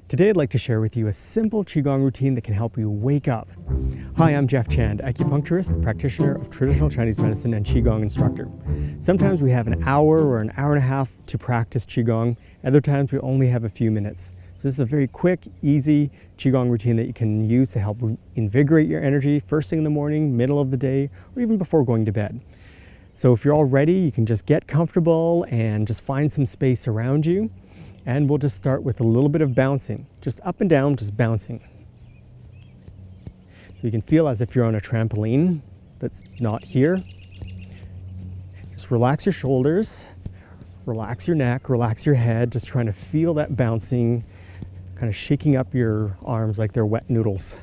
Today I'd like to share with you a simple Qigong routine that can help you wake up. Hi, I'm Jeff Chand, acupuncturist, practitioner of traditional Chinese medicine and Qigong instructor. Sometimes we have an hour or an hour and a half to practice Qigong, other times we only have a few minutes. So this is a very quick, easy Qigong routine that you can use to help invigorate your energy first thing in the morning, middle of the day, or even before going to bed. So if you're all ready, you can just get comfortable and just find some space around you. And we'll just start with a little bit of bouncing, just up and down, just bouncing. So you can feel as if you're on a trampoline that's not here. Just relax your shoulders, relax your neck, relax your head, just trying to feel that bouncing, kind of shaking up your arms like they're wet noodles.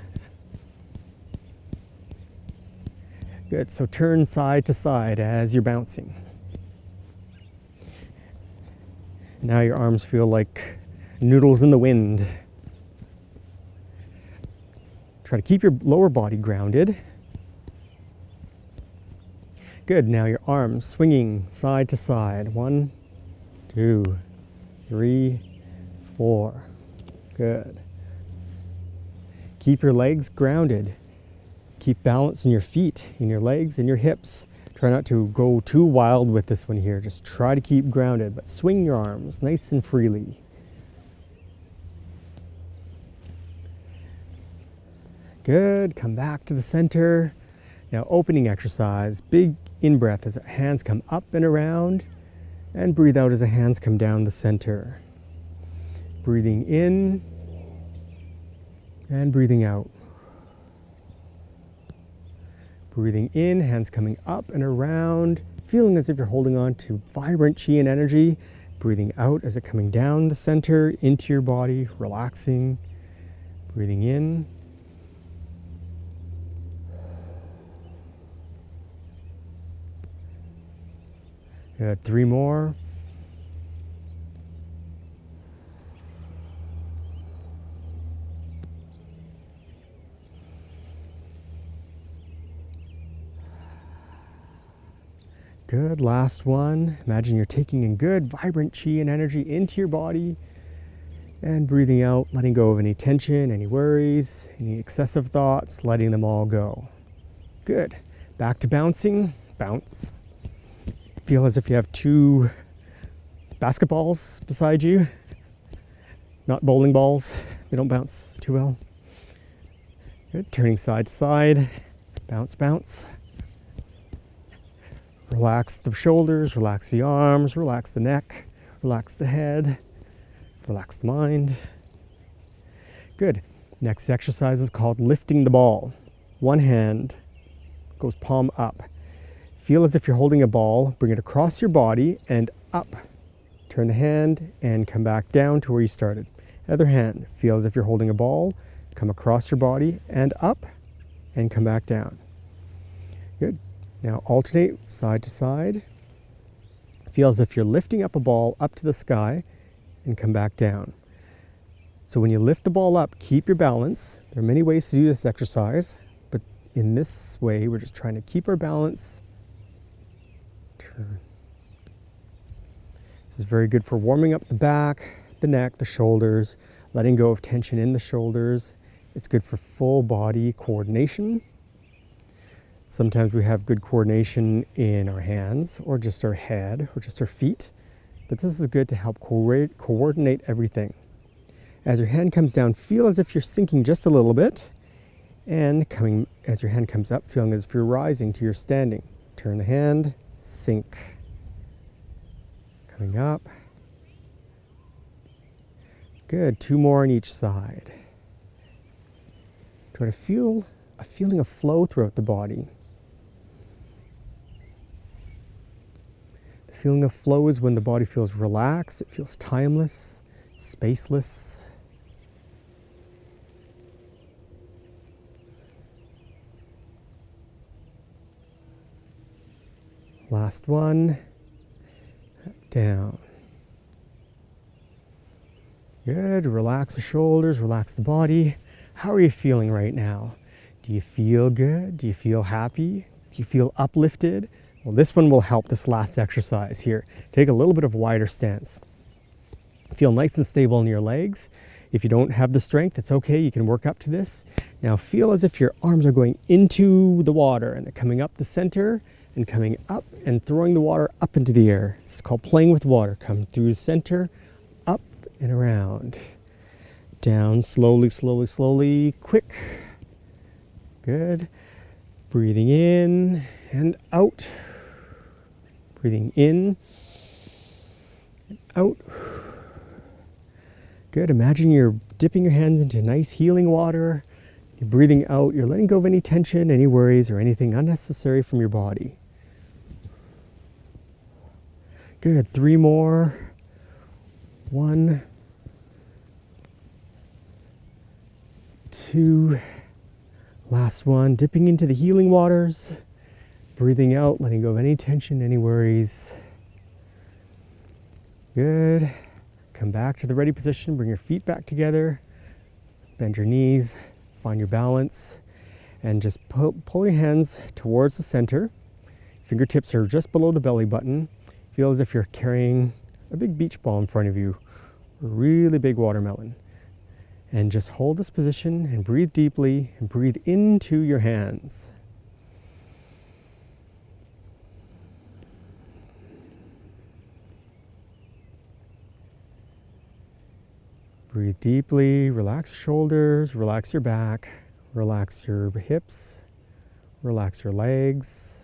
Good, so turn side to side as you're bouncing. Now your arms feel like noodles in the wind. Try to keep your lower body grounded. Good, now your arms swinging side to side. 1, 2, 3, 4. Good. Keep your legs grounded. Keep balance in your feet, in your legs, in your hips. Try not to go too wild with this one here. Just try to keep grounded, but swing your arms nice and freely. Good, come back to the center. Now opening exercise, big in-breath as hands come up and around, and breathe out as the hands come down the center. Breathing in and breathing out. Breathing in, hands coming up and around, feeling as if you're holding on to vibrant Qi and energy. Breathing out as it coming down the center into your body, relaxing. Breathing in. Good, 3 more. Good, last one. Imagine you're taking in good, vibrant Qi and energy into your body and breathing out, letting go of any tension, any worries, any excessive thoughts, letting them all go. Good. Back to bouncing. Bounce. Feel as if you have 2 basketballs beside you. Not bowling balls. They don't bounce too well. Good. Turning side to side. Bounce, bounce. Relax the shoulders, relax the arms, relax the neck, relax the head, relax the mind. Good. Next exercise is called lifting the ball. One hand goes palm up. Feel as if you're holding a ball, bring it across your body and up. Turn the hand and come back down to where you started. Other hand, feel as if you're holding a ball, come across your body and up and come back down. Good. Now alternate side to side. Feel as if you're lifting up a ball up to the sky and come back down. So when you lift the ball up, keep your balance. There are many ways to do this exercise, but in this way, we're just trying to keep our balance. Turn. This is very good for warming up the back, the neck, the shoulders, letting go of tension in the shoulders. It's good for full body coordination. Sometimes we have good coordination in our hands or just our head or just our feet, but this is good to help coordinate everything. As your hand comes down, feel as if you're sinking just a little bit, and as your hand comes up, feeling as if you're rising to your standing. Turn the hand, sink. Coming up. Good, 2 more on each side. Try to feel a feeling of flow throughout the body. The feeling of flow is when the body feels relaxed, it feels timeless, spaceless. Last one, down. Good, relax the shoulders, relax the body. How are you feeling right now? Do you feel good? Do you feel happy? Do you feel uplifted? Well, this one will help this last exercise here. Take a little bit of a wider stance. Feel nice and stable in your legs. If you don't have the strength, it's okay. You can work up to this. Now feel as if your arms are going into the water and they're coming up the center and coming up and throwing the water up into the air. This is called playing with water. Come through the center, up and around. Down, slowly, slowly, slowly, quick. Good. Breathing in and out. Breathing in and out. Good. Imagine you're dipping your hands into nice healing water. You're breathing out. You're letting go of any tension, any worries, or anything unnecessary from your body. Good. 3 more. 1, 2. Last one. Dipping into the healing waters. Breathing out, letting go of any tension, any worries. Good. Come back to the ready position. Bring your feet back together. Bend your knees. Find your balance. And just pull your hands towards the center. Fingertips are just below the belly button. Feel as if you're carrying a big beach ball in front of you. A really big watermelon. And just hold this position and breathe deeply and breathe into your hands. Breathe deeply, relax your shoulders, relax your back, relax your hips, relax your legs,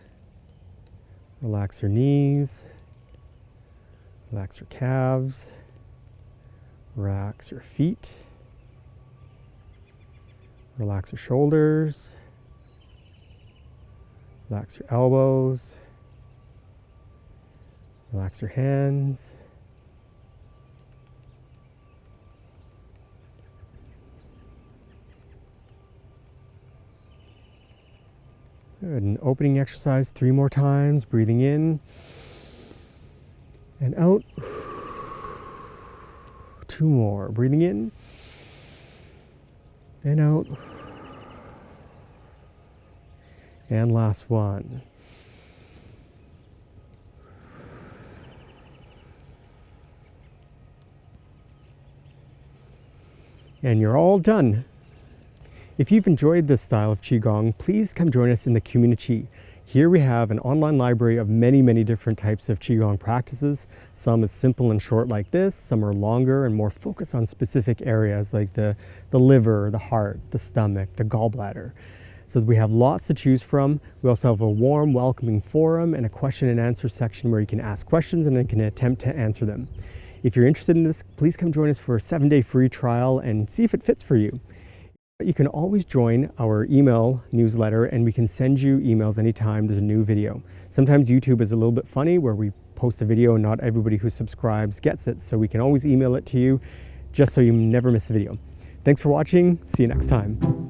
relax your knees, relax your calves, relax your feet, relax your shoulders, relax your elbows, relax your hands. Good, an opening exercise 3 more times, breathing in and out. 2 more, breathing in and out. And last one. And you're all done. If you've enjoyed this style of Qigong, please come join us in the Communi-Qi. Here we have an online library of many, many different types of Qigong practices. Some is simple and short like this, some are longer and more focused on specific areas like the liver, the heart, the stomach, the gallbladder. So we have lots to choose from. We also have a warm, welcoming forum and a question and answer section where you can ask questions and then can attempt to answer them. If you're interested in this, please come join us for a 7-day free trial and see if it fits for you. You can always join our email newsletter and we can send you emails anytime there's a new video. Sometimes YouTube is a little bit funny where we post a video and not everybody who subscribes gets it, so we can always email it to you just so you never miss a video. Thanks for watching. See you next time.